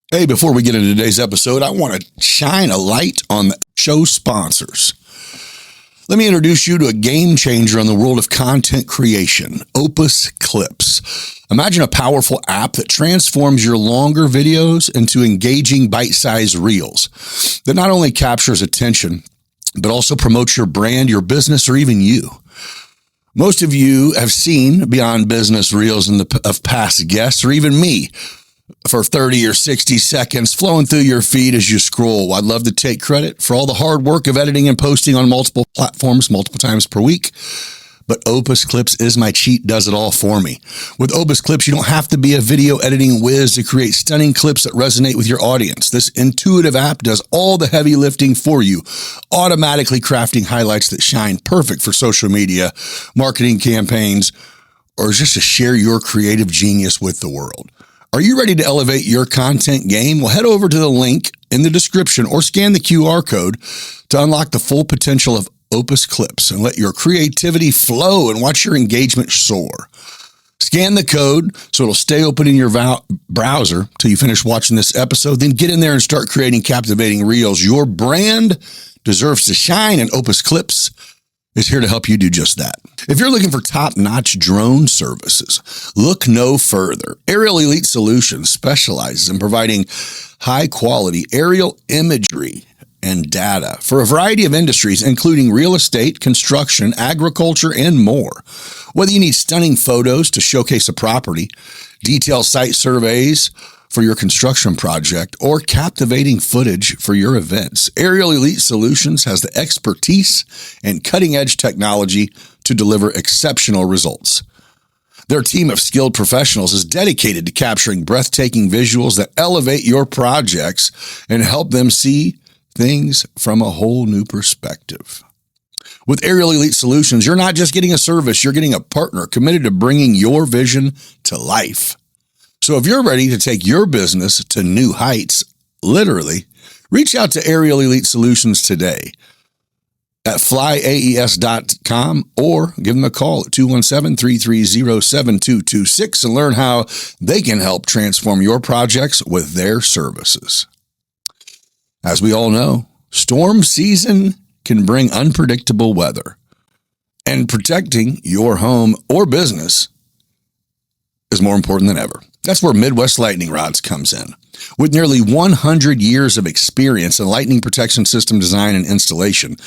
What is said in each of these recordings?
Hey, before we get into today's episode, I want to shine a light on the show sponsors. Let me introduce you to a game changer in the world of content creation, Opus Clips. Imagine a powerful app that transforms your longer videos into engaging bite-sized reels that not only captures attention, but also promotes your brand, your business, or even you. Most of you have seen Beyond Business reels of past guests, or even me, for 30 or 60 seconds flowing through your feed as you scroll. I'd love to take credit for all the hard work of editing and posting on multiple platforms, multiple times per week. But Opus Clips is my cheat, does it all for me. With Opus Clips, you don't have to be a video editing whiz to create stunning clips that resonate with your audience. This intuitive app does all the heavy lifting for you, automatically crafting highlights that shine perfect for social media, marketing campaigns, or just to share your creative genius with the world. Are you ready to elevate your content game? Well, head over to the link in the description or scan the QR code to unlock the full potential of Opus Clips and let your creativity flow and watch your engagement soar. Scan the code so it'll stay open in your browser till you finish watching this episode. Then get in there and start creating captivating reels. Your brand deserves to shine, and Opus Clips is here to help you do just that. If you're looking for top-notch drone services, look no further. Aerial Elite Solutions specializes in providing high-quality aerial imagery and data for a variety of industries, including real estate, construction, agriculture, and more. Whether you need stunning photos to showcase a property, detailed site surveys for your construction project, or captivating footage for your events, Aerial Elite Solutions has the expertise and cutting-edge technology to deliver exceptional results. Their team of skilled professionals is dedicated to capturing breathtaking visuals that elevate your projects and help them see things from a whole new perspective. With Aerial Elite Solutions, you're not just getting a service, you're getting a partner committed to bringing your vision to life. So if you're ready to take your business to new heights, literally, reach out to Aerial Elite Solutions today at flyaes.com or give them a call at 217-330-7226 and learn how they can help transform your projects with their services. As we all know, storm season can bring unpredictable weather, and protecting your home or business is more important than ever. That's where Midwest Lightning Rods comes in. With nearly 100 years of experience in lightning protection system design and installation,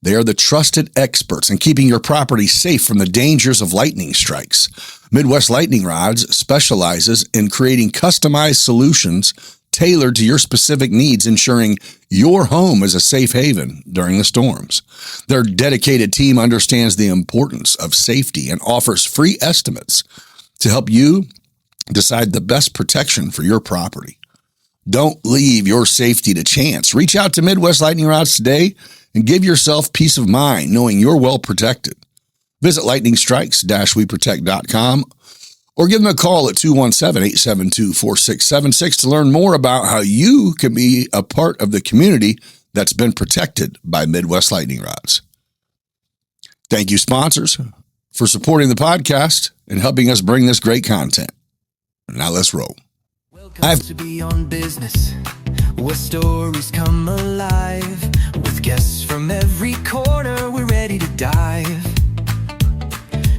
they are the trusted experts in keeping your property safe from the dangers of lightning strikes. Midwest Lightning Rods specializes in creating customized solutions tailored to your specific needs, ensuring your home is a safe haven during the storms. Their dedicated team understands the importance of safety and offers free estimates to help you decide the best protection for your property. Don't leave your safety to chance. Reach out to Midwest Lightning Rods today and give yourself peace of mind knowing you're well protected. Visit lightningstrikes-weprotect.com or give them a call at 217-872-4676 to learn more about how you can be a part of the community that's been protected by Midwest Lightning Rods. Thank you, sponsors, for supporting the podcast and helping us bring this great content. Now let's roll. Welcome to Beyond Business, where stories come alive. With guests from every corner, we're ready to dive.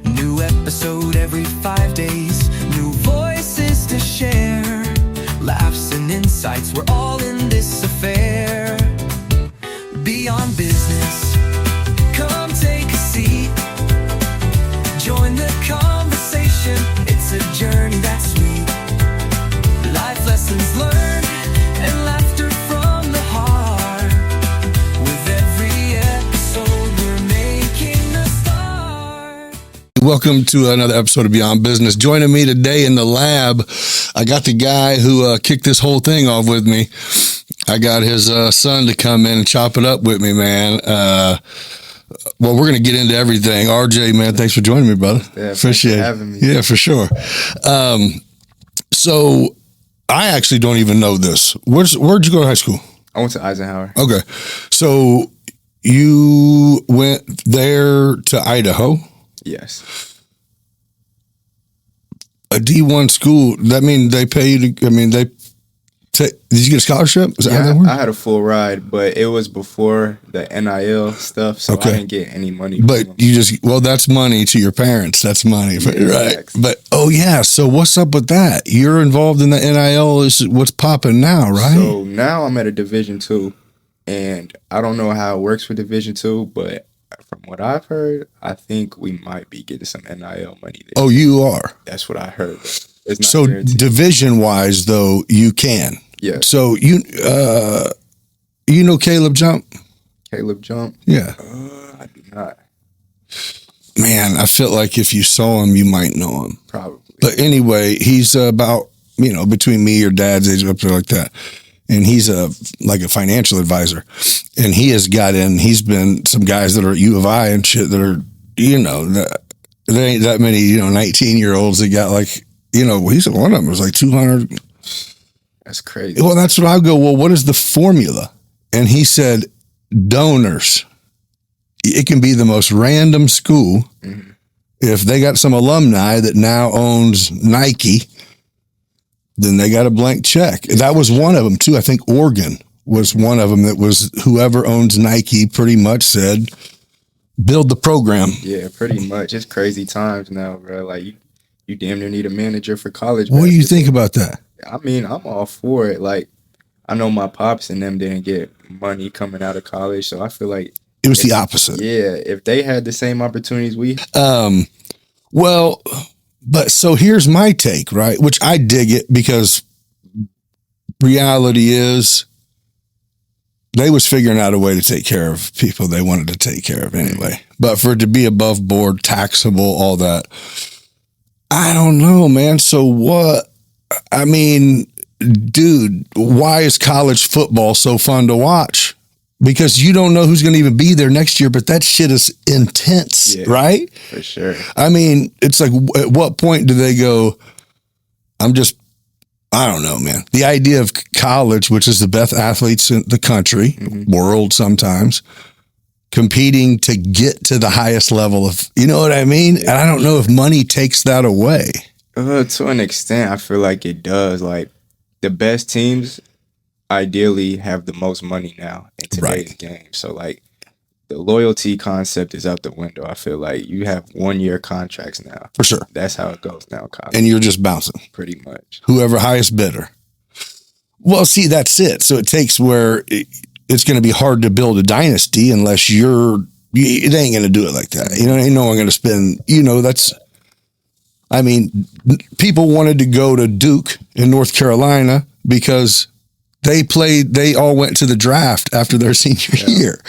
New episode every 5 days, new voices to share. Laughs and insights, we're all in this affair. Beyond Business, come take a seat. Join the conversation, it's a journey that's sweet. Life lessons learned and laughter from the heart. With every episode, we're making a start. Welcome to another episode of Beyond Business. Joining me today in the lab, I got the guy who kicked this whole thing off with me. I got his son to come in and chop it up with me, man. Well, we're going to get into everything. RJ, man, thanks for joining me, brother. Yeah, appreciate thanks for having me. Yeah, for sure. So I actually don't even know this. Where'd you go to high school? I went to Eisenhower. Okay. So you went there to Idaho? Yes. A D1 school, that mean they pay you to, Did you get a scholarship? Is that how Yeah, that works? I had a full ride, but it was before the NIL stuff, so Okay. I didn't get any money. But from them. you just, well, that's money to your parents. That's money, right? facts. But, oh, yeah. So what's up with that? You're involved in the NIL is what's popping now, right? So now I'm at a Division II, and I don't know how it works for Division II, but from what I've heard, I think we might be getting some NIL money there. Oh, you are. That's what I heard. It's not So guaranteed. division wise, though, you can. Yeah. So you know Caleb Jump? Caleb Jump? Yeah. I do not. Man, I felt like if you saw him, you might know him. Probably. But anyway, he's about, between me, your dad's age, up there like that. And he's like a financial advisor. And he has got in, he's been some guys that are at U of I and shit that are, there ain't that many, 19-year-olds that got like, he's one of them was like 200. That's crazy. Well, that's what I go, well, what is the formula? And he said, donors. It can be the most random school. Mhm. If they got some alumni that now owns Nike, then they got a blank check. That was one of them too. I think Oregon was one of them that was whoever owns Nike pretty much said, build the program. Yeah, pretty much. It's crazy times now, bro. Like you damn near need a manager for college. What do you basketball. think about that? I mean, I'm all for it. Like, I know my pops and them didn't get money coming out of college, so I feel like, It was the opposite. yeah, if they had the same opportunities we, Well, but so here's my take, right? Which I dig it because reality is they was figuring out a way to take care of people they wanted to take care of anyway. But for it to be above board, taxable, all that, I don't know, man. So what? I mean, dude, why is college football so fun to watch? Because you don't know who's going to even be there next year, but that shit is intense, Yeah. right? for sure. I mean, it's like, at what point do they go, I don't know, man. The idea of college, which is the best athletes in the country, world sometimes, competing to get to the highest level of, you know what I mean? And I don't know if money takes that away. To an extent, I feel like it does. Like, the best teams ideally have the most money now in today's game. So, like, the loyalty concept is out the window. I feel like you have 1-year contracts now. For sure. That's how it goes now, college, And you're just bouncing. pretty much. Whoever highest bidder. Well, see, that's it. So it takes where it's going to be hard to build a dynasty unless they ain't going to do it like that. Ain't no one going to spend, people wanted to go to Duke in North Carolina because they all went to the draft after their senior year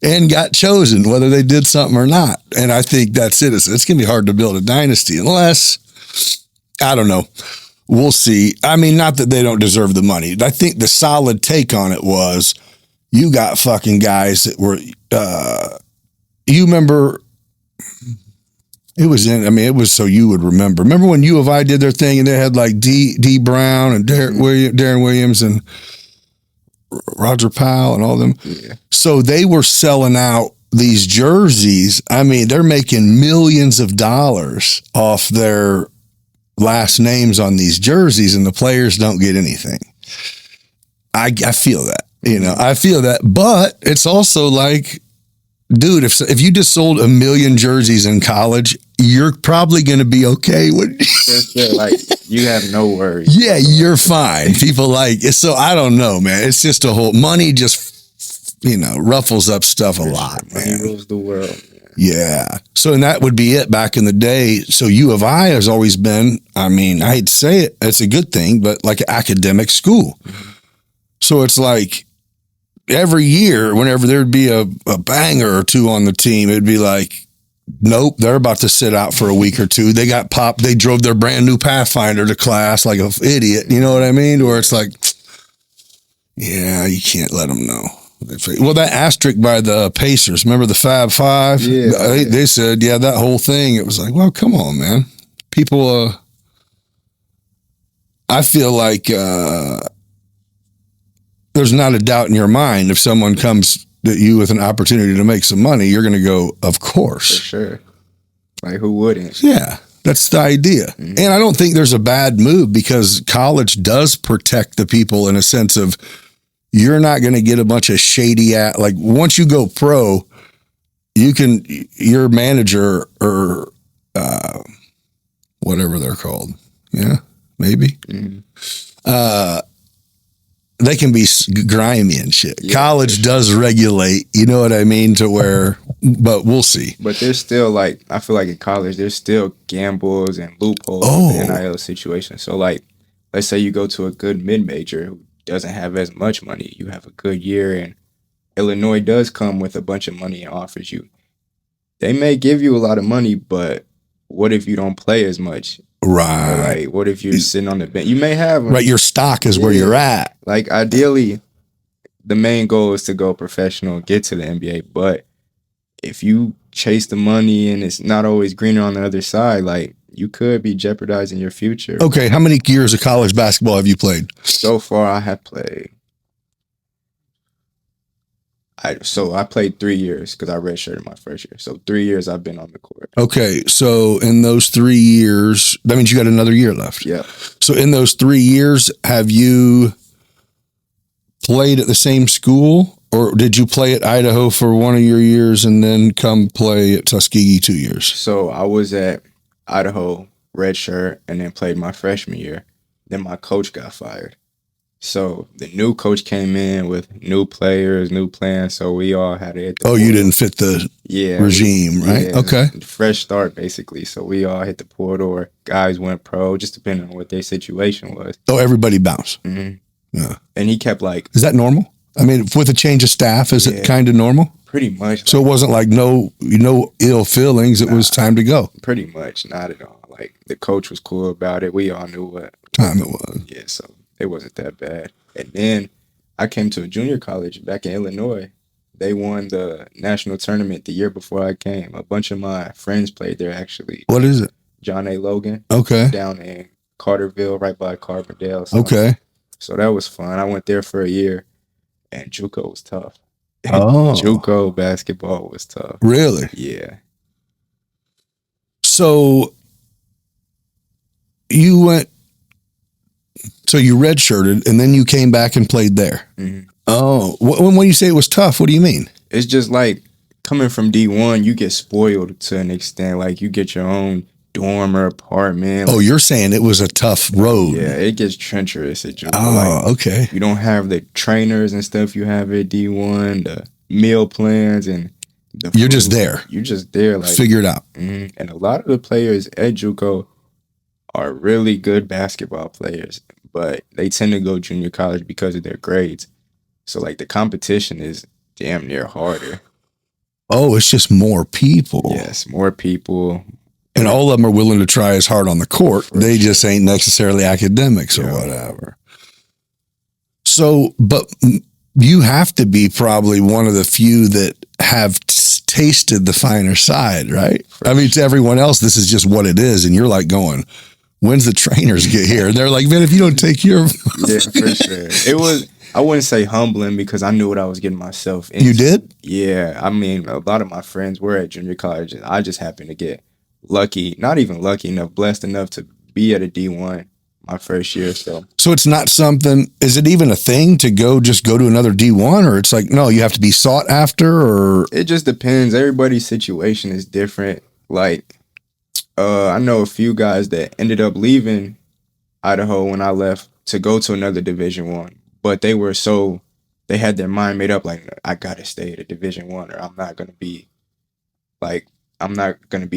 and got chosen, whether they did something or not. And I think that's it. It's going to be hard to build a dynasty unless, I don't know. We'll see. I mean, not that they don't deserve the money. I think the solid take on it was you got fucking guys that were, you remember, it was so you would remember. Remember when U of I did their thing and they had like D Brown and Darren Williams and Roger Powell and all them. Yeah. So they were selling out these jerseys. I mean, they're making millions of dollars off their last names on these jerseys, and the players don't get anything. I feel that, I feel that, but it's also like, dude, if you just sold 1 million jerseys in college, you're probably going to be okay with. Like, you have no worries. Yeah, you're fine. People like it. So I don't know, man. It's just a whole money just, ruffles up stuff a lot, Money man. rules the world. Man. Yeah. So, and that would be it back in the day. So U of I has always been, I hate to say it, it's a good thing, but like an academic school. Mm-hmm. So it's like every year, whenever there'd be a banger or two on the team, it'd be like, nope, they're about to sit out for a week or two. They got popped. They drove their brand new Pathfinder to class like an idiot. You know what I mean? Where it's like, yeah, you can't let them know. Well, that asterisk by the Pacers, remember the Fab Five? Yeah. They said, yeah, that whole thing. It was like, well, come on, man. People, I feel like there's not a doubt in your mind if someone comes at you with an opportunity to make some money, you're going to go, of For course. sure. Like, who wouldn't? Yeah. That's the idea. And I don't think there's a bad move because college does protect the people in a sense of you're not going to get a bunch of shady like once you go pro, your manager or whatever they're called. Yeah, maybe. They can be grimy and shit. Yeah, college does regulate, you know what I mean, to where, but we'll see. But there's still like, I feel like in college, there's still gambles and loopholes in the NIL situation. So like, let's say you go to a good mid-major who doesn't have as much money. You have a good year and Illinois does come with a bunch of money and offers you. They may give you a lot of money, but what if you don't play as much? Right. Or like, what if you're sitting on the bench? You may have right. Your stock is where you're at. Like ideally, the main goal is to go professional, get to the NBA. But if you chase the money and it's not always greener on the other side, like you could be jeopardizing your future. Okay, how many years of college basketball have you played? So far, I have played. I played 3 years because I redshirted my first year. So 3 years I've been on the court. Okay, so in those 3 years, that means you got another year left. Yeah. So in those 3 years, have you played at the same school, or did you play at Idaho for one of your years and then come play at Tuskegee 2 years? So I was at Idaho redshirt and then played my freshman year. Then my coach got fired. So the new coach came in with new players, new plans. So we all had to hit the you didn't fit the regime, right? Yeah, okay. Fresh start, basically. So we all hit the portal. Guys went pro, just depending on what their situation was. Oh, everybody bounced. Mm-hmm. Yeah. And he kept like... Is that normal? I mean, with a change of staff, is it kind of normal? Pretty much. So it wasn't like no ill feelings. It was time to go. Pretty much. Not at all. Like the coach was cool about it. We all knew what time it was. Yeah, so it wasn't that bad. And then I came to a junior college back in Illinois. They won the national tournament the year before I came. A bunch of my friends played there, actually. What is it? John A. Logan. Okay. Down in Carterville, right by Carbondale. Okay. So that was fun. I went there for a year, and JUCO was tough. Oh. JUCO basketball was tough. Really? Yeah. So you redshirted, and then you came back and played there. Mm-hmm. Oh, when you say it was tough, what do you mean? It's just like coming from D1, you get spoiled to an extent. Like you get your own dorm or apartment. Oh, you're saying it was a tough road. Yeah, it gets treacherous at JUCO. Oh, okay. You don't have the trainers and stuff you have at D1, the meal plans and the food. You're just there. You're just there. Like, figure it out. Mm-hmm. And a lot of the players at JUCO are really good basketball players, but they tend to go junior college because of their grades. So like the competition is damn near harder. Oh, it's just more people. Yes, more people. And all of them are willing to try as hard on the court. They just ain't necessarily academics or whatever. So, but you have to be probably one of the few that have tasted the finer side, right? I mean, to everyone else, this is just what it is. And you're like going, when's the trainers get here? And they're like, man, if you don't take care of yeah, for sure. It was, I wouldn't say humbling because I knew what I was getting myself into. You did? Yeah. I mean, a lot of my friends were at junior college and I just happened to get lucky, not even lucky enough, blessed enough to be at a D1 my first year. So it's not something, is it even a thing to just go to another D1, or it's like, no, you have to be sought after, or? It just depends. Everybody's situation is different. Like, I know a few guys that ended up leaving Idaho when I left to go to another Division I, but they had their mind made up like, I gotta stay at a Division I or I'm not gonna be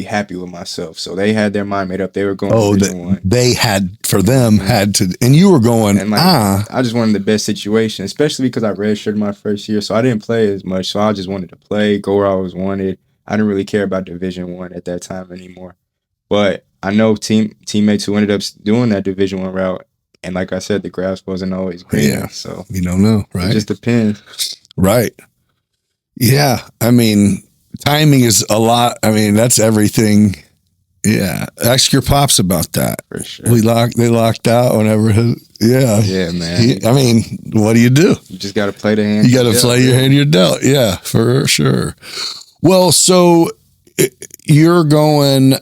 happy with myself. So they had their mind made up. They were going to Division I. They had to, and you were going, and I just wanted the best situation, especially because I redshirted my first year. So I didn't play as much. So I just wanted to play, go where I was wanted. I didn't really care about Division I at that time anymore. But I know teammates who ended up doing that Division I route. And like I said, the grass wasn't always green. Yeah. So you don't know, right? It just depends. Right. Yeah. I mean, timing is a lot. I mean, that's everything. Yeah. Ask your pops about that. For sure. They locked out whenever. Yeah, man. I mean, what do? You just got to play the hand. You got to play your hand you're dealt. Yeah, for sure. Well, so you're going,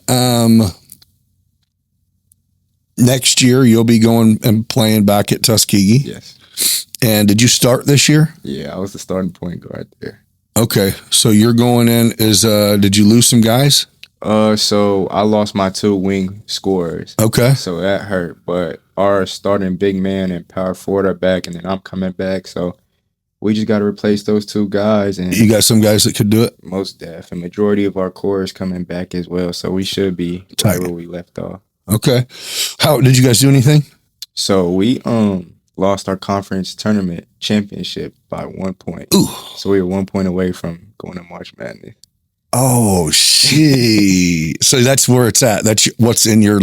next year you'll be going and playing back at Tuskegee. Yes. And did you start this year? Yeah, I was the starting point guard there. Okay, so you're going in as did you lose some guys? So I lost my 2 wing scorers. Okay. So that hurt. But our starting big man and power forward are back, and then I'm coming back. So we just got to replace those 2 guys. And You got some guys that could do it? most def. A majority of our core is coming back as well. So we should be Tight. right where we left off. Okay. How did you guys do anything? So we lost our conference tournament championship by 1 point. Ooh. So we were 1 point away from going to March Madness. Oh, shit. So that's where it's at. That's what's in your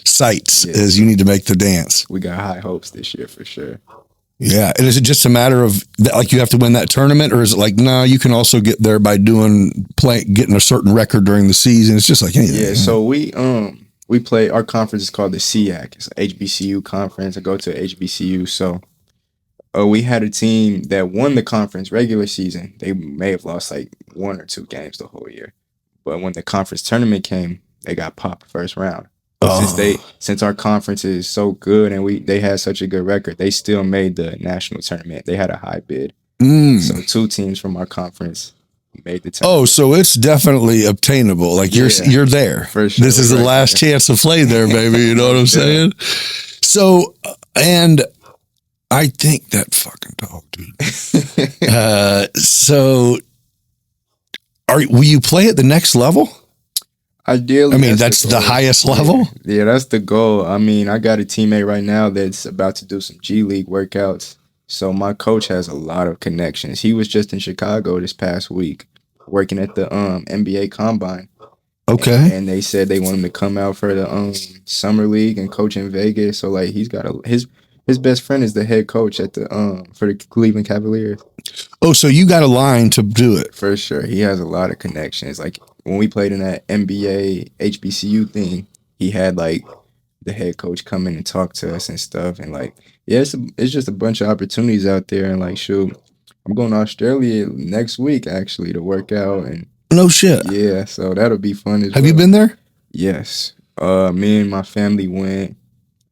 sights Yeah. is you need to make the dance. We got high hopes this year for sure. Yeah. And is it just a matter of like you have to win that tournament, or is it like, no, you can also get there by getting a certain record during the season? It's just like anything. Yeah, so we play, our conference is called the SEAC. It's an HBCU conference. I go to HBCU. So we had a team that won the conference regular season. They may have lost like 1 or 2 games the whole year. But when the conference tournament came, they got popped first round. But since our conference is so good and they had such a good record, they still made the national tournament. They had a high bid. So 2 teams from our conference made the tournament. Oh, so it's definitely obtainable. Like you're there. For sure. This is the last chance to play there, baby. You know what I'm saying? So, and I think that fucking dog, dude. So, will you play at the next level? Ideally, I mean, that's the highest level. Yeah, that's the goal. I mean, I got a teammate right now that's about to do some G League workouts. So my coach has a lot of connections. He was just in Chicago this past week working at the NBA Combine. Okay. And they said they want him to come out for the summer league and coach in Vegas. So like he's got his best friend is the head coach at the for the Cleveland Cavaliers. Oh, so you got a line to do it. For sure. He has a lot of connections. Like when we played in that NBA HBCU thing, he had like the head coach come in and talk to us and stuff. And like, yeah, it's just a bunch of opportunities out there. And like, shoot, I'm going to Australia next week actually to work out. And No shit. yeah, so that'll be fun as well. Have you been there? Yes. Me and my family went,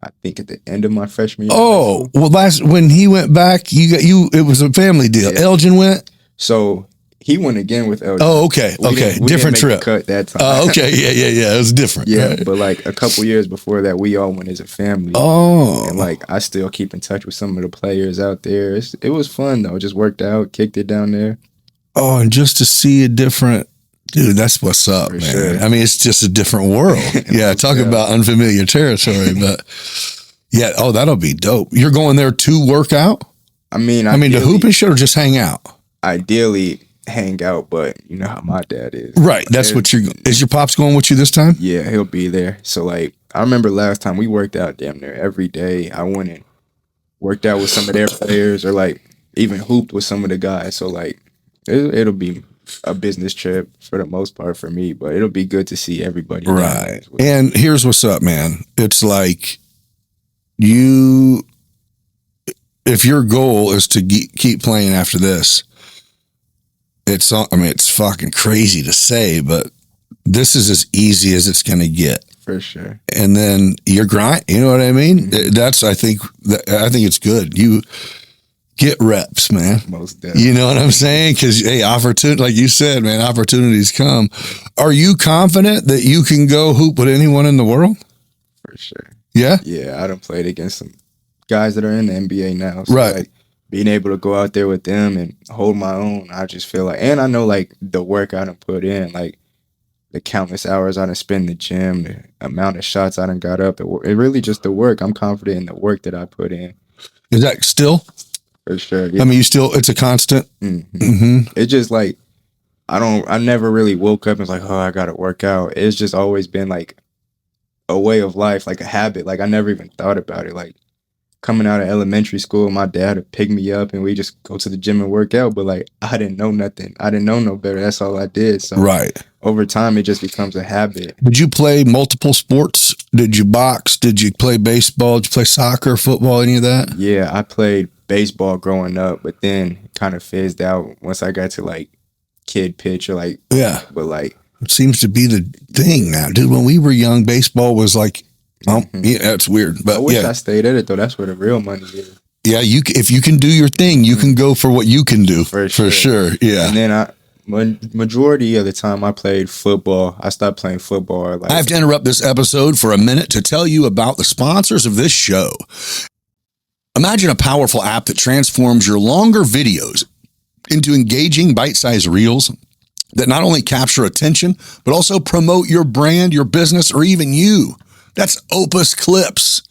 I think at the end of my freshman year. Oh, well, when he went back, it was a family deal. Yeah. Elgin went? So he went again with LG. Oh, okay. We Different didn't make trip. the cut that time. Oh, okay. Yeah. It was different. Yeah, Right. but like a couple years before that, we all went as a family. Oh. And like I still keep in touch with some of the players out there. It was fun though. It just worked out, kicked it down there. Oh, and just to see a different, dude, that's what's up, For man. sure. I mean, it's just a different world. Yeah, talk about unfamiliar territory, but yeah, oh, that'll be dope. You're going there to work out? I mean, to hoop and shit or just hang out? Ideally hang out, but you know how my dad is. Right, that's what is your pops going with you this time? Yeah, he'll be there. So like I remember last time we worked out damn near every day. I went and worked out with some of their players or like even hooped with some of the guys. So like it'll be a business trip for the most part for me, but it'll be good to see everybody. Right. And here's what's up, man. It's like if your goal is to keep playing after this, it's fucking crazy to say, but this is as easy as it's going to get. For sure. And then your grind, you know what I mean? Mm-hmm. I think it's good. You get reps, man. Most definitely. You know what I'm saying? Because, hey, opportunity, like you said, man, opportunities come. Are you confident that you can go hoop with anyone in the world? For sure. Yeah? Yeah, I done played against some guys that are in the NBA now. So right. Like, being able to go out there with them and hold my own, I just feel like, and I know like the work I done put in, like the countless hours I done spent in the gym, the amount of shots I done got up, it really just the work. I'm confident in the work that I put in. Is that still? For sure. Yeah. I mean, it's a constant. Mm-hmm. Mm-hmm. It's just like, I never really woke up and was like, oh, I got to work out. It's just always been like a way of life, like a habit. Like I never even thought about it. Like coming out of elementary school, my dad would pick me up and we just go to the gym and work out. But like, I didn't know nothing. I didn't know no better. That's all I did. So right. Over time, it just becomes a habit. Did you play multiple sports? Did you box? Did you play baseball? Did you play soccer, football, any of that? Yeah, I played baseball growing up, but then kind of fizzed out once I got to like kid pitch or like, yeah. But like, it seems to be the thing now, dude. When we were young, baseball was like Yeah, that's weird. But I wish yeah, I stayed at it though. That's where the real money is. yeah. If you can do your thing, you can go for what you can do For for sure. Yeah. And then majority of the time I played football. I stopped playing football. Like, I have to interrupt this episode for a minute to tell you about the sponsors of this show. Imagine a powerful app that transforms your longer videos into engaging bite-sized reels that not only capture attention, but also promote your brand, your business, or even you. That's Opus Clips.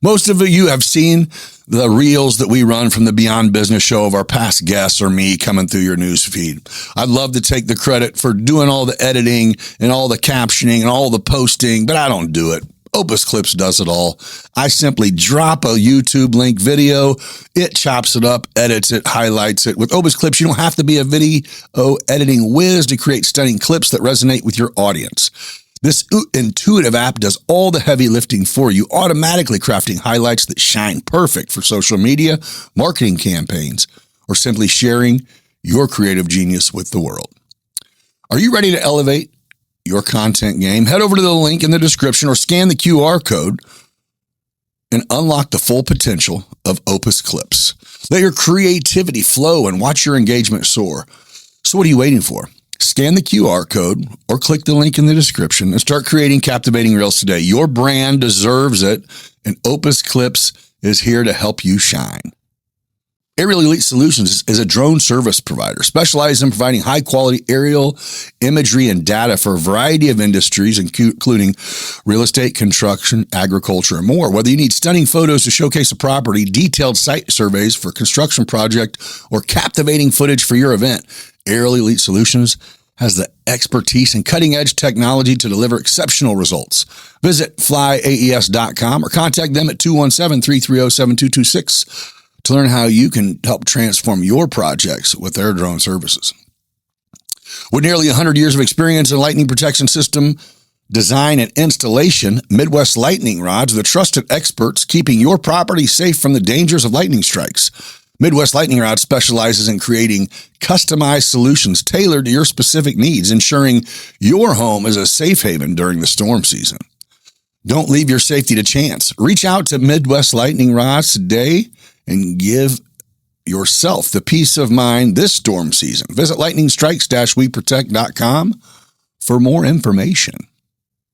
Most of you have seen the reels that we run from the Beyond Business show of our past guests or me coming through your news feed. I'd love to take the credit for doing all the editing and all the captioning and all the posting, but I don't do it. Opus Clips does it all. I simply drop a YouTube link video. It chops it up, edits it, highlights it. With Opus Clips, you don't have to be a video editing whiz to create stunning clips that resonate with your audience. This intuitive app does all the heavy lifting for you, automatically crafting highlights that shine perfect for social media, marketing campaigns, or simply sharing your creative genius with the world. Are you ready to elevate your content game? Head over to the link in the description or scan the QR code and unlock the full potential of Opus Clips. Let your creativity flow and watch your engagement soar. So what are you waiting for? Scan the QR code or click the link in the description and start creating captivating reels today. Your brand deserves it, and Opus Clips is here to help you shine. Aerial Elite Solutions is a drone service provider specialized in providing high-quality aerial imagery and data for a variety of industries, including real estate, construction, agriculture, and more. Whether you need stunning photos to showcase a property, detailed site surveys for a construction project, or captivating footage for your event, Aerial Elite Solutions has the expertise and cutting-edge technology to deliver exceptional results. Visit flyaes.com or contact them at 217-330-7226 to learn how you can help transform your projects with their drone services. With nearly 100 years of experience in lightning protection system design and installation, Midwest Lightning Rods are the trusted experts keeping your property safe from the dangers of lightning strikes. Midwest Lightning Rods specializes in creating customized solutions tailored to your specific needs, ensuring your home is a safe haven during the storm season. Don't leave your safety to chance. Reach out to Midwest Lightning Rods today and give yourself the peace of mind this storm season. Visit lightningstrikes-weprotect.com for more information.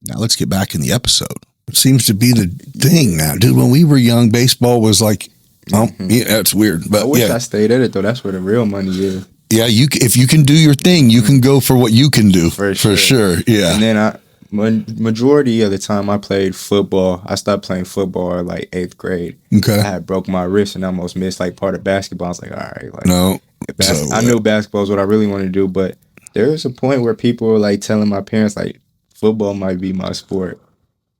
Now let's get back in the episode. It seems to be the thing now. Dude, when we were young, baseball was like, yeah, it's weird. But I wish I stayed at it though. That's where the real money is. Yeah, if you can do your thing, you can go for what you can do. For sure. Yeah. And then majority of the time I played football. I stopped playing football in like 8th grade. Okay. I had broke my wrist and almost missed like part of basketball. I was like, all right, like no. I knew basketball is what I really wanted to do, but there was a point where people were like telling my parents like football might be my sport,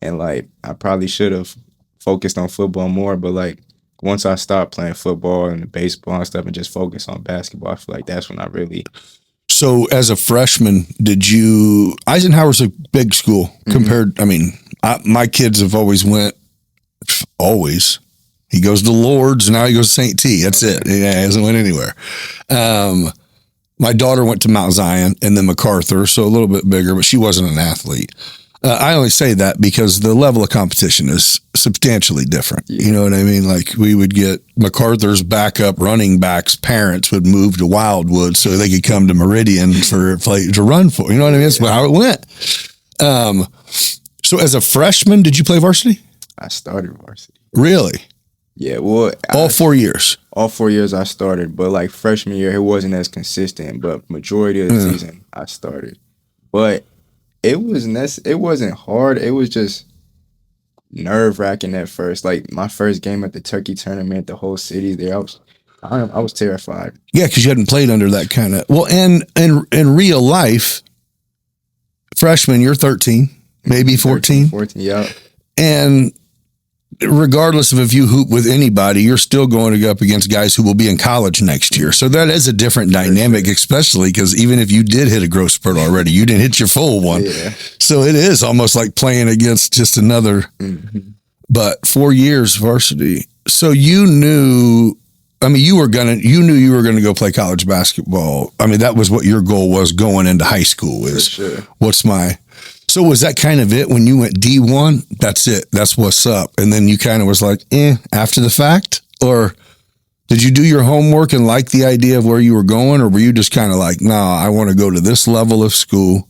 and like I probably should have focused on football more. But like once I stopped playing football and baseball and stuff and just focused on basketball, I feel like that's when I really. So as a freshman, Eisenhower's a big school compared, I mean, my kids have always he goes to Lourdes and now he goes to St. T. That's it. He hasn't went anywhere. My daughter went to Mount Zion and then MacArthur, so a little bit bigger, but she wasn't an athlete. I only say that because the level of competition is substantially different. Yeah. You know what I mean? Like we would get MacArthur's backup running backs' parents would move to Wildwood so they could come to Meridian to run for. You know what I mean? That's how it went. So as a freshman, did you play varsity? I started varsity. Really? Yeah. Well, all 4 years. All 4 years I started, but like freshman year it wasn't as consistent. But majority of the season I started, but. It wasn't hard. It was just nerve-wracking at first. Like my first game at the turkey tournament, the whole city there, I was terrified. Yeah, because you hadn't played under that kind of. Well, and in real life, freshman, you're 13, maybe 14. 14, yeah. And regardless of if you hoop with anybody, you're still going to go up against guys who will be in college next year. So that is a different dynamic, especially because even if you did hit a growth spurt already, you didn't hit your full one. Yeah. So it is almost like playing against just another, but 4 years varsity. So you knew, I mean, you knew you were going to go play college basketball. I mean, that was what your goal was going into high school is So was that kind of it when you went D1? That's it. That's what's up. And then you kind of was like, after the fact? Or did you do your homework and like the idea of where you were going? Or were you just kind of like, nah, I want to go to this level of school?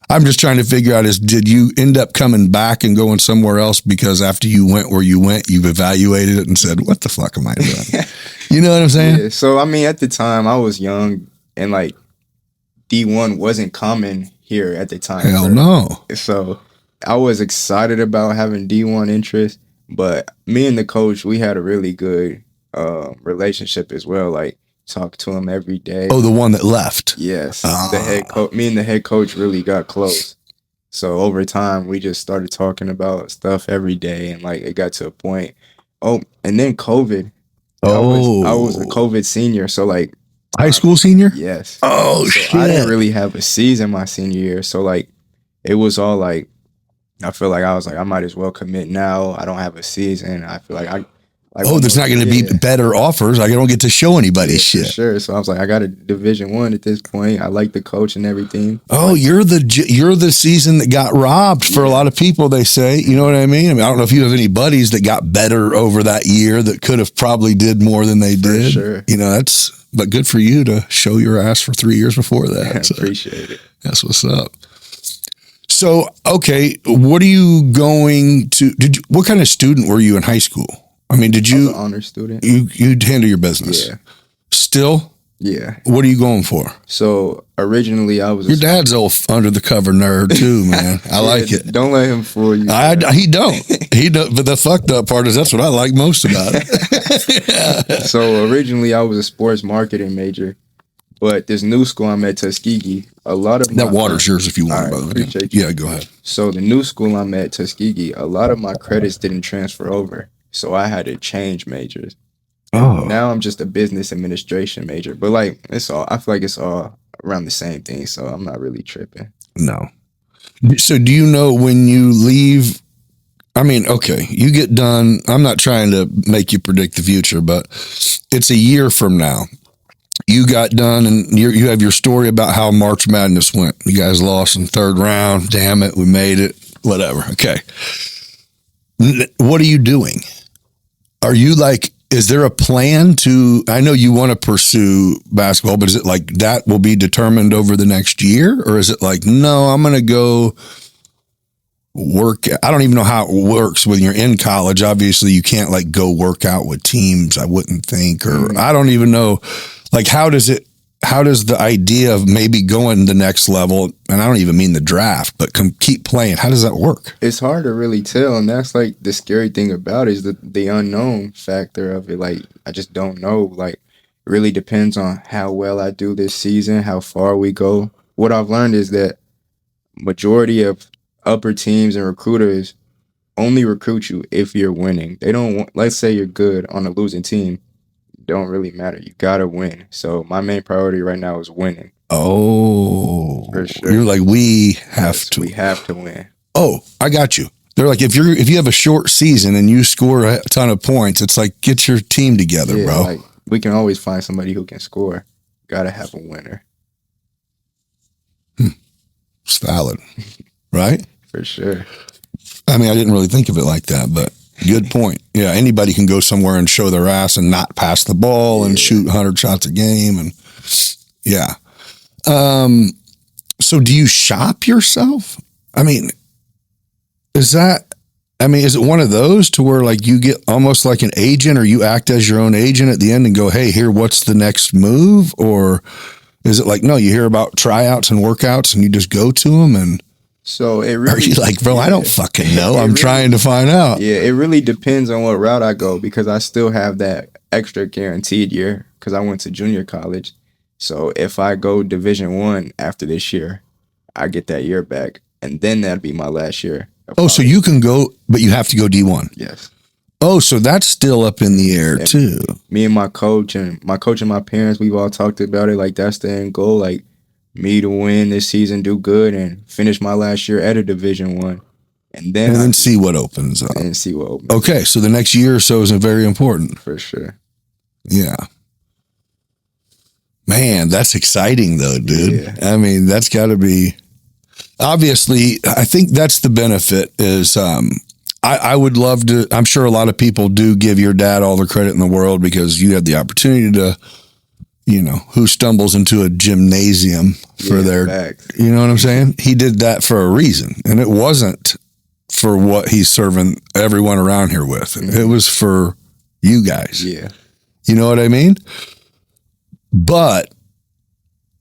I'm just trying to figure out did you end up coming back and going somewhere else because after you went where you went, you've evaluated it and said, what the fuck am I doing? You know what I'm saying? Yeah. So, I mean, at the time I was young and like D1 wasn't common here at the time. Hell no. So I was excited about having D1 interest, but me and the coach, we had a really good relationship as well. Like, talk to him every day. Oh, the one that left. Yes. The head coach, me and the head coach really got close. So over time, we just started talking about stuff every day, and like it got to a point. Oh, and then COVID. I was a COVID senior, so like high school senior. Yes. Oh so shit! I didn't really have a season my senior year, so like it was all like I feel like I was like I might as well commit now. I don't have a season. I feel like there's not going to be better offers. I don't get to show anybody shit. For sure. So I was like, I got a Division I at this point. I like the coach and everything. Oh, you're the season that got robbed for a lot of people. They say, you know what I mean? I don't know if you have any buddies that got better over that year that could have probably did more than they did. For sure. You know, but good for you to show your ass for 3 years before that. So appreciate it. That's what's up. So, okay, what are you going to? What kind of student were you in high school? I mean, did you? I was an honor student. You'd handle your business. Yeah. Still? Yeah. What are you going for? So originally I was. Your dad's old under the cover nerd too, man. I like it. Don't let him fool you. He don't. But the fucked up part is that's what I like most about it. So originally I was a sports marketing major, but this new school I'm at, Tuskegee, a lot of that water's yours if you want, right, brother. Yeah, go ahead. So the new school I'm at, Tuskegee, a lot of my credits didn't transfer over. So I had to change majors. Oh. Now I'm just a business administration major. But like I feel like it's all around the same thing. So I'm not really tripping. No. So do you know when you leave? I mean, okay, you get done. I'm not trying to make you predict the future, but it's a year from now. You got done and you have your story about how March Madness went. You guys lost in third round. Damn it. We made it. Whatever. Okay. What are you doing? Are you like, is there a plan to, I know you want to pursue basketball, but is it like that will be determined over the next year? Or is it like, no, I'm going to go work. I don't even know how it works when you're in college. Obviously you can't like go work out with teams, I wouldn't think, or I don't even know. Like, how does the idea of maybe going the next level, and I don't even mean the draft, but keep playing, how does that work? It's hard to really tell, and that's like the scary thing about it is the unknown factor of it. Like, I just don't know. Like, it really depends on how well I do this season, how far we go. What I've learned is that majority of upper teams and recruiters only recruit you if you're winning. They don't want, let's say you're good on a losing team, don't really matter. You gotta win. So my main priority right now is winning. Oh, for sure. You're like, we have to win. Oh, I got you. They're like, if you have a short season and you score a ton of points, it's like, get your team together, bro. Like, we can always find somebody who can score. Gotta have a winner. It's valid, right? For sure. I mean, I didn't really think of it like that, but good point. Yeah, anybody can go somewhere and show their ass and not pass the ball and shoot 100 shots a game. And yeah. So do you shop yourself? I mean, is it one of those to where like you get almost like an agent, or you act as your own agent at the end and go, hey, here, what's the next move? Or is it like, no, you hear about tryouts and workouts and you just go to them? And so it really, are you like, bro, I don't fucking know. I'm trying to find out. Yeah, it really depends on what route I go, because I still have that extra guaranteed year because I went to junior college. So if I go Division I after this year, I get that year back, and then that'd be my last year. Oh, so you can go, but you have to go D1. Yes. Oh, so that's still up in the air too. Me and my coach and my parents, we've all talked about it. Like, that's the end goal. Like, me to win this season, do good, and finish my last year at a Division I, and then see what opens up. And see what opens. Okay, so the next year or so is very important for sure. Yeah, man, that's exciting though, dude. Yeah. I mean, that's got to be. obviously, I think that's the benefit is, I would love to, I'm sure a lot of people do give your dad all the credit in the world because you had the opportunity to, you know, who stumbles into a gymnasium for their, facts. you know what I'm saying? He did that for a reason. And it wasn't for what he's serving everyone around here with. It was for you guys. Yeah. You know what I mean? But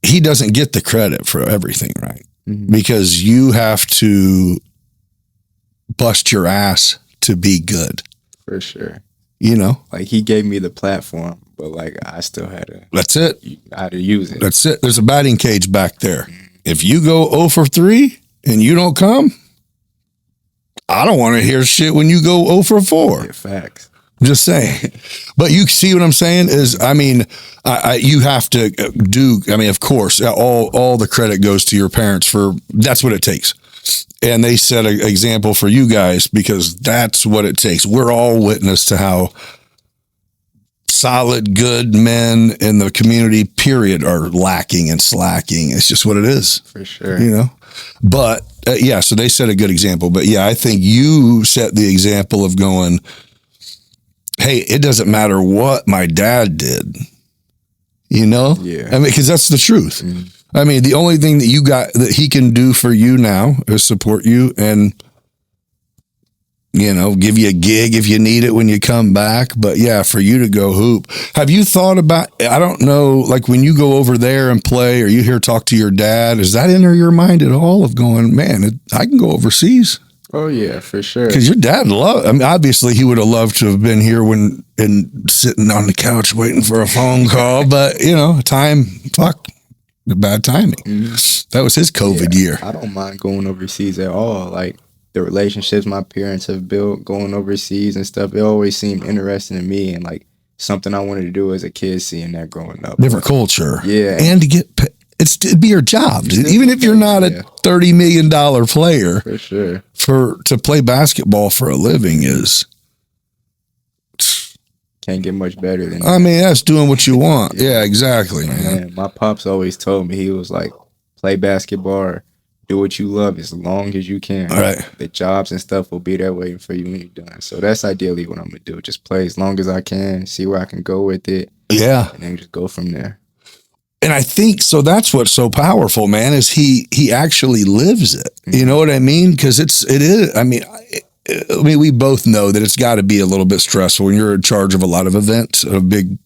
he doesn't get the credit for everything, right? Because you have to bust your ass to be good, For sure. you know? Like he gave me the platform, but like I still That's it. had to use it. That's it. There's a batting cage back there. If you go 0 for 3 and you don't come, I don't want to hear shit when you go 0 for 4. Yeah, facts. I'm just saying. But you see what I'm saying is, I mean, you have to do, I mean, of course, all the credit goes to your parents for, that's what it takes. And they set an example for you guys because that's what it takes. We're all witness to how solid, good men in the community, period, are lacking and slacking. It's just what it is. For sure. You know? But yeah, so they set a good example. But yeah, I think you set the example of going, hey, it doesn't matter what my dad did. You know? Yeah. I mean, because that's the truth. I mean, the only thing that you got that he can do for you now is support you and, you know, give you a gig if you need it when you come back. But yeah, for you to go hoop. Have you thought about, I don't know, like when you go over there and play or you hear talk to your dad, is that enter your mind at all of going, man, I can go overseas? Oh yeah, for sure. Because your dad I mean, obviously he would have loved to have been here and sitting on the couch waiting for a phone call, but you know, the bad timing. That was his COVID year. I don't mind going overseas at all. Like the relationships my parents have built going overseas and stuff, it always seemed interesting to me and like something I wanted to do as a kid seeing that growing up. Different culture. Yeah. And to get, it'd be your job, dude. Even if you're not a $30 million player, For sure. to play basketball for a living is, Can't get much better than I mean, that's doing what you want. Yeah, exactly, man. Man, my pops always told me, he was like, play basketball, or do what you love as long as you can. All right. The jobs and stuff will be there waiting for you when you're done. So that's ideally what I'm going to do. Just play as long as I can, see where I can go with it, Yeah. and then just go from there. And I think so. That's what's so powerful, man. Is he actually lives it? You know what I mean? Because it is. I mean, we both know that it's got to be a little bit stressful when you're in charge of a lot of events, a big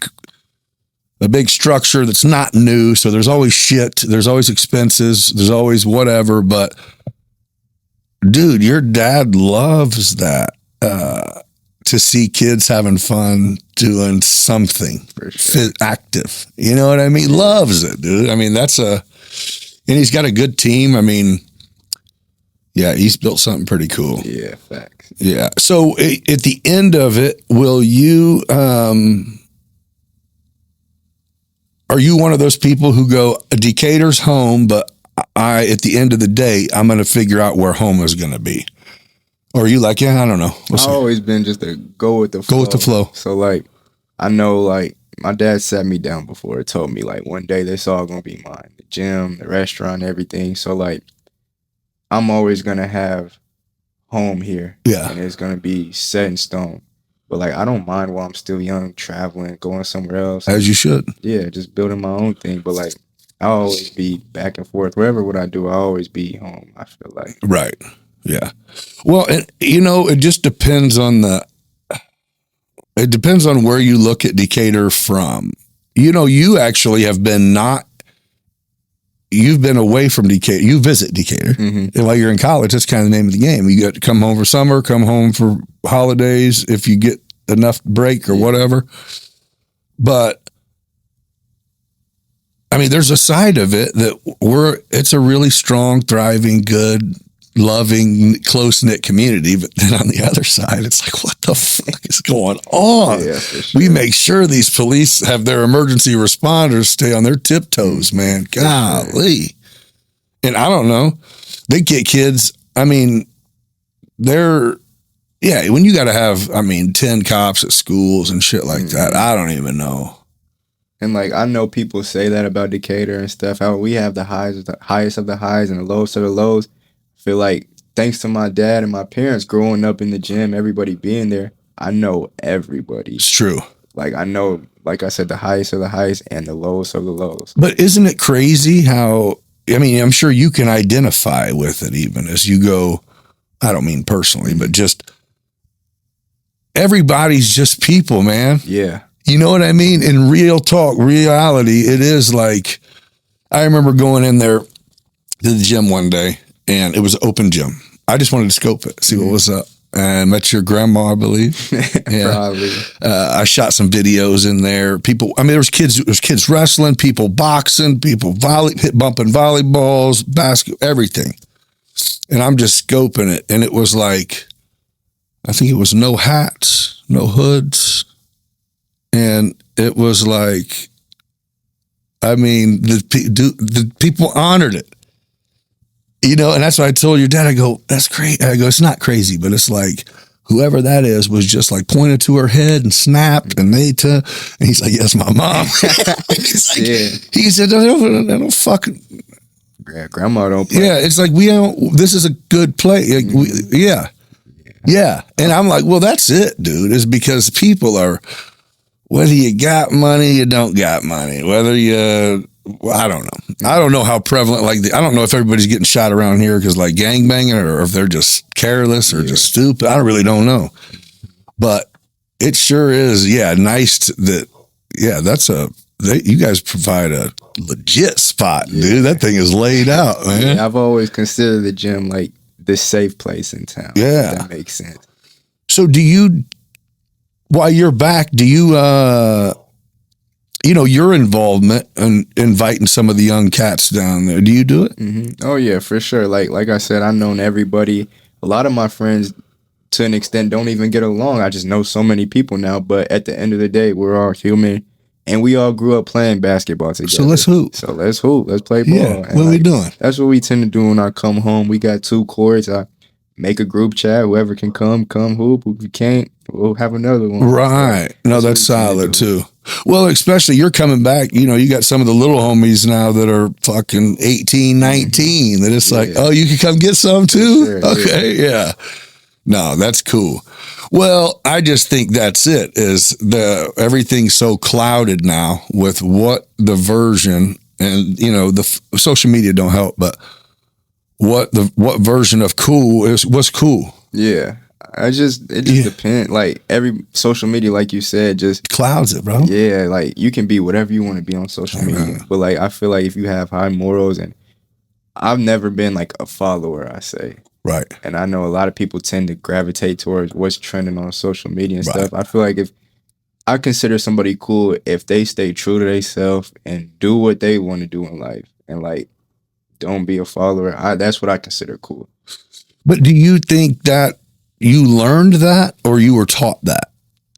structure that's not new. So there's always shit. There's always expenses. There's always whatever. But dude, your dad loves that. To see kids having fun doing something For sure. active. You know what I mean? Loves it, dude. I mean, and he's got a good team. I mean, yeah, he's built something pretty cool. Yeah, facts. Yeah. So at the end of it, will you, are you one of those people who go, Decatur's home, but at the end of the day, I'm going to figure out where home is going to be? Or are you like, yeah, I don't know. We'll I've see. always been just a go with the flow. Go with the flow. So like, I know like my dad sat me down before. Told me like one day this all gonna be mine. The gym, the restaurant, everything. So like, I'm always gonna have home here. Yeah. And it's gonna be set in stone. But like, I don't mind while I'm still young, traveling, going somewhere else. As you should. Yeah, just building my own thing. But like, I'll always be back and forth. Wherever what I do, I'll always be home, I feel like. Right. Yeah. Well, it just depends on where you look at Decatur from. You actually have been you've been away from Decatur. You visit Decatur. And while you're in college, that's kind of the name of the game. You got to come home for summer, come home for holidays if you get enough break or whatever. But I mean, there's a side of it that it's a really strong, thriving, good, loving, close-knit community. But then on the other side, it's like, what the fuck is going on? Yeah, for sure. We make sure these police have their emergency responders stay on their tiptoes, man. Golly. And I don't know. They get kids. I mean, when you got to have, 10 cops at schools and shit like that, I don't even know. And like, I know people say that about Decatur and stuff, how we have the highest of the highs and the lowest of the lows. feel like thanks to my dad and my parents growing up in the gym, everybody being there, I know everybody. It's true. Like I know, like I said, the highest of the highest and the lowest of the lows. But isn't it crazy how, I mean, I'm sure you can identify with it even as you go, I don't mean personally, but just everybody's just people, man. Yeah. You know what I mean? In real talk, reality, it is like, I remember going in there to the gym one day and it was an open gym. I just wanted to scope it, see what was up. And met your grandma, I believe. Yeah. Probably. I shot some videos in there. People, I mean, there was kids wrestling, people boxing, people bumping volleyballs, basket, everything. And I'm just scoping it. And it was like, I think it was no hats, no hoods. And it was like, I mean, the people honored it. You know, and that's why I told your dad, I go, that's crazy. I go, it's not crazy, but it's like whoever that is was just like pointed to her head and snapped and and he's like, yes, my mom. He's like, Yeah. He said, I don't fucking. Grandma don't play. Yeah, it's like, this is a good play. Like, yeah. And I'm like, well, that's it, dude, is because people are, whether you got money, you don't got money, whether you, I don't know. I don't know how prevalent, I don't know if everybody's getting shot around here because like gangbanging or if they're just careless or just stupid. I really don't know. But it sure is, nice you guys provide a legit spot, dude. That thing is laid out, man. Yeah, I've always considered the gym like the safe place in town. Yeah. If that makes sense. So while you're back, do you, your involvement in inviting some of the young cats down there, do you do it? Mm-hmm. Oh yeah, for sure. Like I said, I've known everybody. A lot of my friends, to an extent, don't even get along. I just know so many people now. But at the end of the day, we're all human, and we all grew up playing basketball together. So let's hoop. Let's play ball. Yeah. And What are we doing? That's what we tend to do when I come home. We got 2 courts. I make a group chat. Whoever can come hoop. If you can't, we'll have another one. Right. No, that's solid too. Well, especially you're coming back, you got some of the little homies now that are fucking 18, 19 that it's like, oh, you can come get some too? Sure, okay. Yeah. No, that's cool. Well, I just think that's it is everything's so clouded now with what the version and, the social media don't help, but what version of cool what's cool. Yeah. It just depends. Like every social media, like you said, just clouds it, bro. Yeah, like you can be whatever you want to be on social media. But like I feel like if you have high morals, and I've never been like a follower, I say. Right. And I know a lot of people tend to gravitate towards what's trending on social media and stuff. I feel like if I consider somebody cool if they stay true to themselves and do what they want to do in life and like don't be a follower. That's what I consider cool. But do you think that you learned that or you were taught that?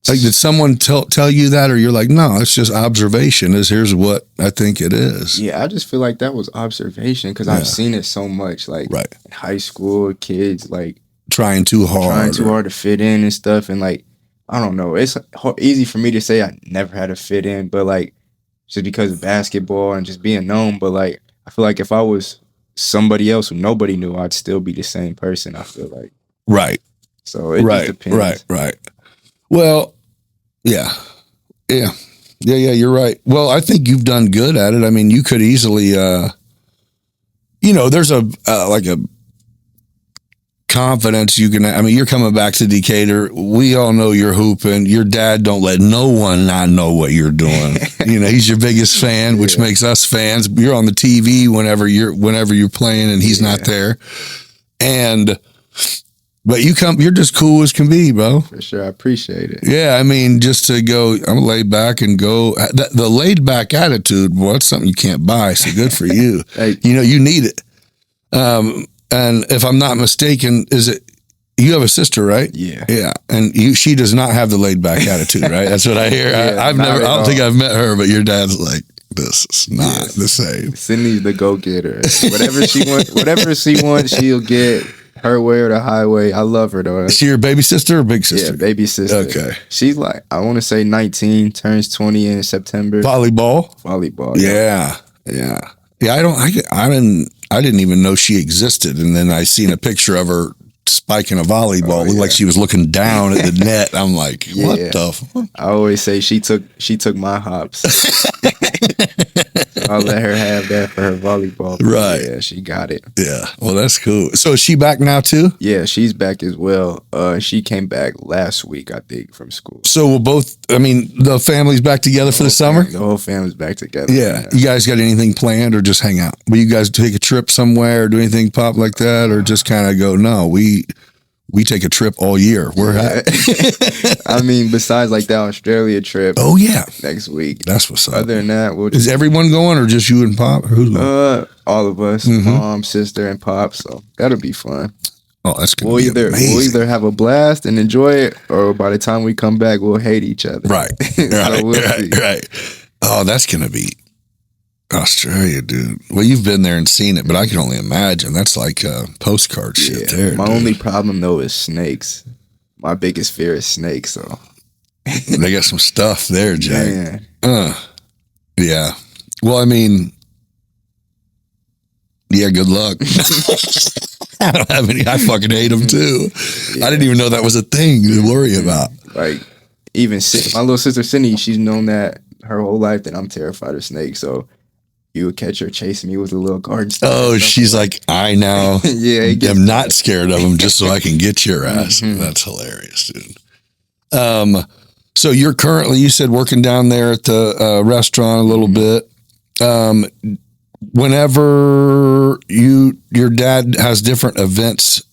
Like, did someone tell you that, or you're like, no, it's just observation. Here's what I think it is. Yeah, I just feel like that was observation because I've seen it so much. Like in high school, kids like trying too hard to fit in and stuff. And like, I don't know. It's easy for me to say I never had to fit in, but like just because of basketball and just being known. But like, I feel like if I was somebody else who nobody knew, I'd still be the same person. I feel like. Right. So it just depends. Right. Well, yeah, you're right. Well, I think you've done good at it. I mean, you could easily, there's a confidence you can, I mean, you're coming back to Decatur. We all know you're hooping. Your dad don't let no one not know what you're doing. He's your biggest fan, which makes us fans. You're on the TV whenever you're playing and he's not there. But you're just cool as can be, bro. For sure. I appreciate it. Yeah. I mean, just to go, I'm laid back and go, the laid back attitude, boy, it's something you can't buy. So good for you. Hey. You need it. And if I'm not mistaken, you have a sister, right? Yeah. Yeah. And she does not have the laid back attitude, right? That's what I hear. I don't think I've met her, but your dad's like, this is not the same. Sydney's the go-getter. Whatever she wants, she'll get. Her way or the highway. I love her though. Is she your baby sister or big sister? Yeah, baby sister. Okay. She's like, I want to say 19, turns 20 in September. Volleyball. Volleyball. Yeah. I I didn't even know she existed. And then I seen a picture of her spiking a volleyball. It looked like she was looking down at the net. I'm like, what the fuck? I always say she took my hops. I'll let her have that for her volleyball. Right. Yeah, she got it. Yeah. Well, that's cool. So is she back now too? Yeah, she's back as well. She came back last week, I think, from school. So will the family's back together for the summer? The whole family's back together. Yeah. You guys got anything planned or just hang out? Will you guys take a trip somewhere or do anything pop like that? Or just kind of go, no, we take a trip all year. We're I mean, besides like that Australia trip. Oh yeah. Next week. That's what's up. Other than that, is everyone going or just you and Pop? Or who's going? All of us, mom, sister, and Pop. So that'll be fun. Oh, that's gonna be amazing. We'll either have a blast and enjoy it, or by the time we come back, we'll hate each other. Right. Right. Oh, that's gonna be Australia, dude. Well, you've been there and seen it, but I can only imagine. That's like postcard shit there. My only problem though is snakes. My biggest fear is snakes. So they got some stuff there, Jack. Man. Yeah. Well, I mean, yeah. Good luck. I don't have any. I fucking hate them too. Yeah. I didn't even know that was a thing to worry about. Like, even my little sister Sydney, she's known that her whole life that I'm terrified of snakes. So you would catch her chasing me with a little garden snake. Oh, she's like, I now am not scared of them just so I can get your ass. That's hilarious, dude. So you're currently, you said, working down there at the restaurant a little bit. Whenever your dad has different events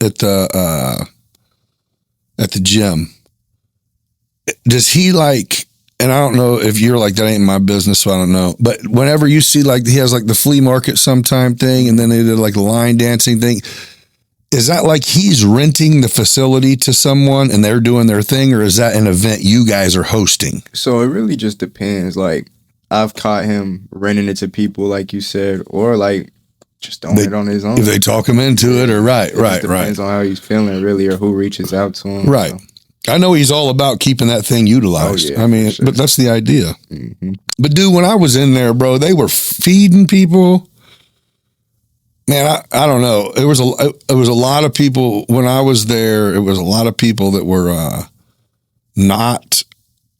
at the gym, does he like, and I don't know if you're like, that ain't my business, so I don't know. But whenever you see like, he has like the flea market sometime thing, and then they did like a line dancing thing. Is that like he's renting the facility to someone and they're doing their thing, or is that an event you guys are hosting? So it really just depends. Like, I've caught him renting it to people, like you said, or like just doing it on his own. If they talk him into it, or right. Depends on how he's feeling, really, or who reaches out to him. Right. So. I know he's all about keeping that thing utilized. Oh, yeah, I mean, sure. But that's the idea. Mm-hmm. But dude, when I was in there, bro, they were feeding people. Man, I don't know. It was a lot of people when I was there. It was a lot of people that were not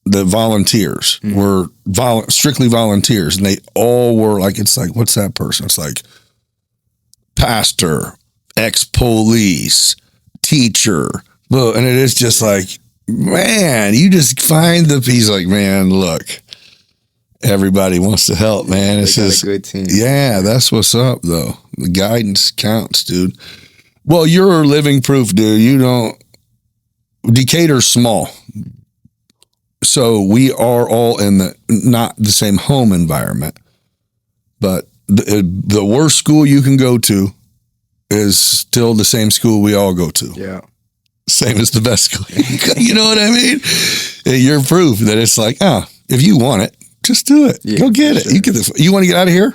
the volunteers. Were strictly volunteers, and they all were like, it's like, what's that person? It's like pastor, ex-police, teacher. Look, and it is just like, man, you just find he's like, man, look, everybody wants to help, man. It's just a good team. Yeah, that's what's up, though. The guidance counts, dude. Well, you're living proof, dude. Decatur's small. So we are all in not the same home environment, but the worst school you can go to is still the same school we all go to. Yeah. Same as the best school. You know what I mean? You're proof that it's like, if you want it, just do it. Go get it. Sure. You want to get out of here?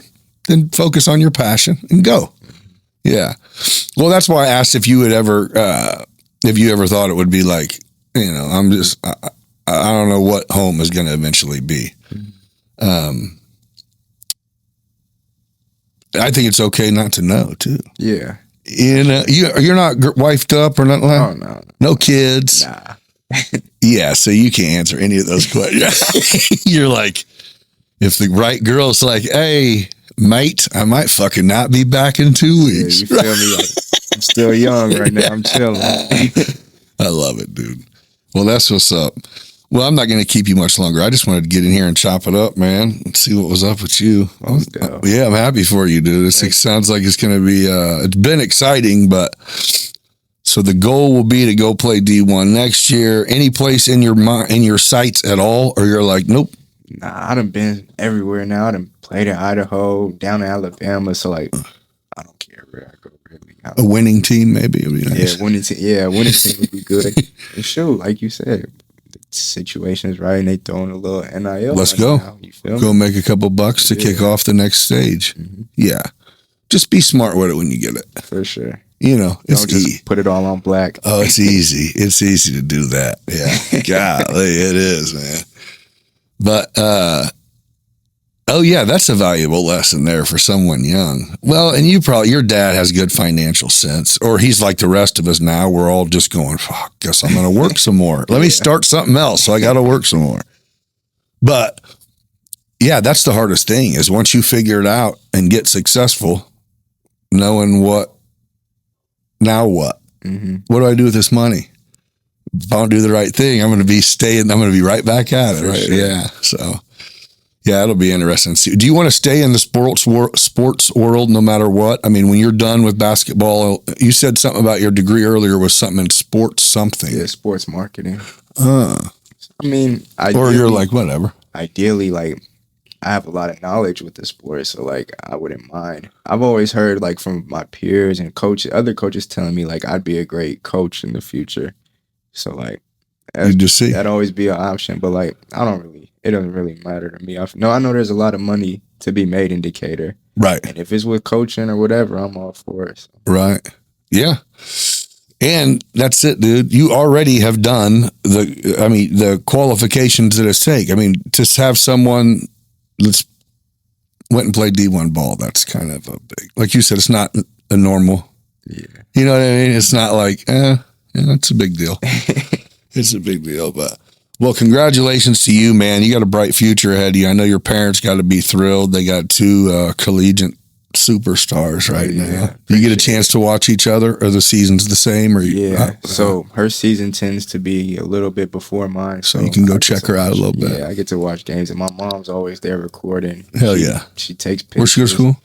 Then focus on your passion and go. Yeah. Well, that's why I asked if you would ever, if you ever thought it would be like, I don't know what home is going to eventually be. I think it's okay not to know too. Yeah. You're not wifed up or nothing like that? Oh, no. No kids? Nah. Yeah, so you can't answer any of those questions. You're like, if the right girl's like, hey, mate, I might fucking not be back in 2 weeks. Yeah, you feel me? Like, I'm still young right now. I'm chilling. I love it, dude. Well, that's what's up. Well, I'm not going to keep you much longer. I just wanted to get in here and chop it up, man, and see what was up with you. Yeah, I'm happy for you, dude. It sounds like it's going to be, it's been exciting, but so the goal will be to go play D1 next year. Any place in your sights at all, or you're like, nope? Nah, I done been everywhere now. I done played in Idaho, down in Alabama, so like, I don't care where I go, really. A winning team, maybe? Would be nice. Winning team would be good. And sure, like you said, situation is right, and they throwing a little NIL. Let's go. Now, you feel go me? Make a couple bucks to kick off the next stage. Mm-hmm. Yeah. Just be smart with it when you get it. For sure. It's don't just put it all on black. Oh, it's easy. It's easy to do that. Yeah. Golly, it is, man. But Oh yeah, that's a valuable lesson there for someone young. Well, and your dad has good financial sense, or he's like the rest of us now. We're all just going, fuck, guess I'm going to work some more. Let me start something else. So I got to work some more. But yeah, that's the hardest thing is once you figure it out and get successful, knowing now what? Mm-hmm. What do I do with this money? If I don't do the right thing, I'm going to be right back at it. Right. Sure. Yeah. So yeah, it'll be interesting. Do you want to stay in the sports world no matter what? I mean, when you're done with basketball, you said something about your degree earlier was something in sports something. Yeah, sports marketing. I mean, or you're like, whatever. Ideally, like, I have a lot of knowledge with the sport, so, like, I wouldn't mind. I've always heard, like, from my peers and other coaches telling me, like, I'd be a great coach in the future. So, like, that'd always be an option. But, like, it doesn't really matter to me. I know there's a lot of money to be made in Decatur. Right. And if it's with coaching or whatever, I'm all for it. So. Right. Yeah. And that's it, dude. You already have done the qualifications that it takes. I mean, to have someone that's went and played D1 ball, that's kind of a big, like you said, it's not a normal. Yeah. You know what I mean? It's not like, it's a big deal. It's a big deal, but well, congratulations to you, man. You got a bright future ahead of you. I know your parents got to be thrilled. They got two collegiate superstars right now. Do you get a chance to watch each other? Are the seasons the same? Or so her season tends to be a little bit before mine. So you can go check her out a little bit. Yeah, I get to watch games, and my mom's always there recording. Hell yeah. She takes pictures. Where's she go to school?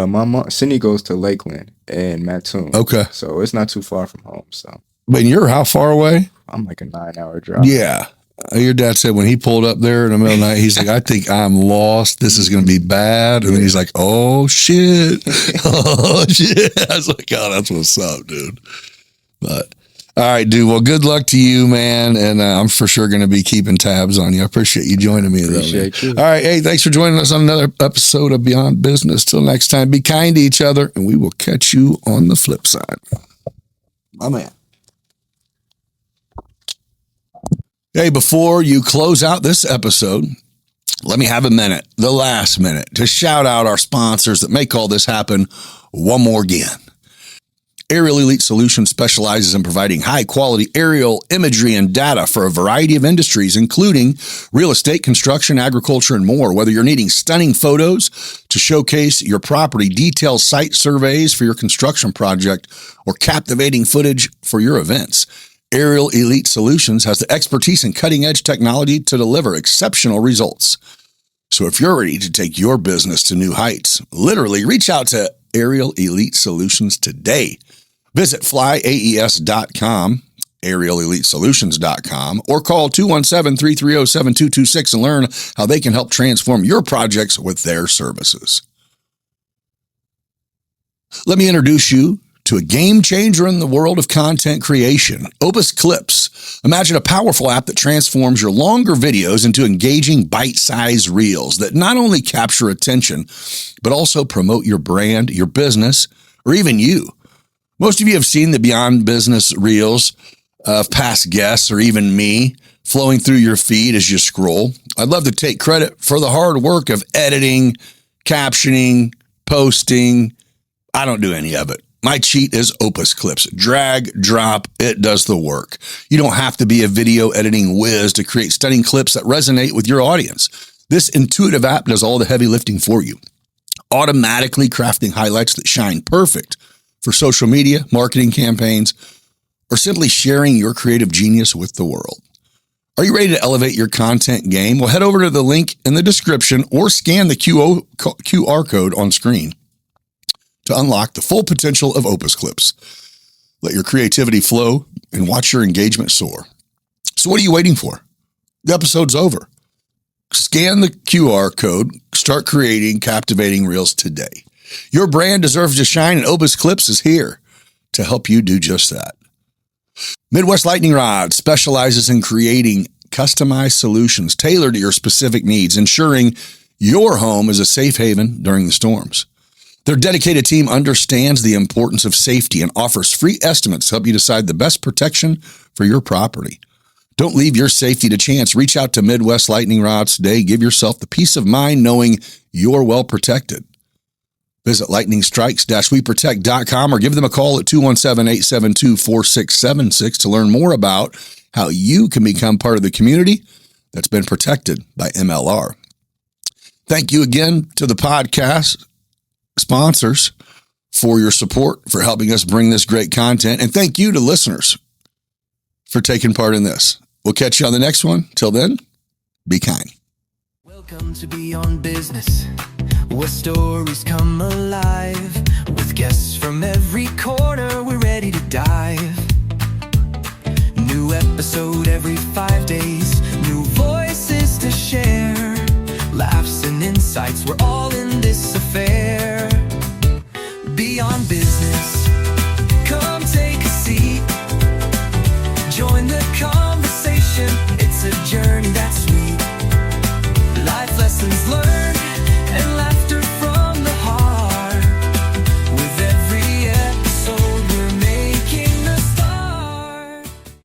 My mom, Cindy goes to Lakeland and Mattoon. Okay. So it's not too far from home. So. But you're how far away? I'm like a 9-hour drive. Yeah. Your dad said when he pulled up there in the middle of the night, he's like, I think I'm lost. This is going to be bad. And then he's like, oh, shit. Oh, shit. I was like, oh, that's what's up, dude. But, all right, dude. Well, good luck to you, man. And I'm for sure going to be keeping tabs on you. I appreciate you joining me. Appreciate you. All right. Hey, thanks for joining us on another episode of Beyond Business. Till next time, be kind to each other, and we will catch you on the flip side. My man. Hey, before you close out this episode, let me have a minute, the last minute, to shout out our sponsors that make all this happen one more again. Aerial Elite Solutions specializes in providing high-quality aerial imagery and data for a variety of industries, including real estate, construction, agriculture, and more. Whether you're needing stunning photos to showcase your property, detailed site surveys for your construction project, or captivating footage for your events, Aerial Elite Solutions has the expertise and cutting-edge technology to deliver exceptional results. So if you're ready to take your business to new heights, literally reach out to Aerial Elite Solutions today. Visit flyaes.com, aerialelitesolutions.com, or call 217-330-7226 and learn how they can help transform your projects with their services. Let me introduce you to a game changer in the world of content creation, Opus Clips. Imagine a powerful app that transforms your longer videos into engaging bite-sized reels that not only capture attention, but also promote your brand, your business, or even you. Most of you have seen the Beyond Business reels of past guests or even me flowing through your feed as you scroll. I'd love to take credit for the hard work of editing, captioning, posting. I don't do any of it. My cheat is Opus Clips. Drag, drop, it does the work. You don't have to be a video editing whiz to create stunning clips that resonate with your audience. This intuitive app does all the heavy lifting for you, automatically crafting highlights that shine perfect for social media, marketing campaigns, or simply sharing your creative genius with the world. Are you ready to elevate your content game? Well, head over to the link in the description or scan the QR code on screen to unlock the full potential of Opus Clips. Let your creativity flow and watch your engagement soar. So what are you waiting for? The episode's over. Scan the QR code, start creating captivating reels today. Your brand deserves to shine, and Opus Clips is here to help you do just that. Midwest Lightning Rod specializes in creating customized solutions tailored to your specific needs, ensuring your home is a safe haven during the storms. Their dedicated team understands the importance of safety and offers free estimates to help you decide the best protection for your property. Don't leave your safety to chance. Reach out to Midwest Lightning Rods today. Give yourself the peace of mind knowing you're well protected. Visit lightningstrikes-weprotect.com or give them a call at 217-872-4676 to learn more about how you can become part of the community that's been protected by MLR. Thank you again to the podcast sponsors for your support, for helping us bring this great content. And thank you to listeners for taking part in this. We'll catch you on the next one. Till then, be kind. Welcome to Beyond Business, where stories come alive. With guests from every corner, we're ready to dive. New episode every 5 days.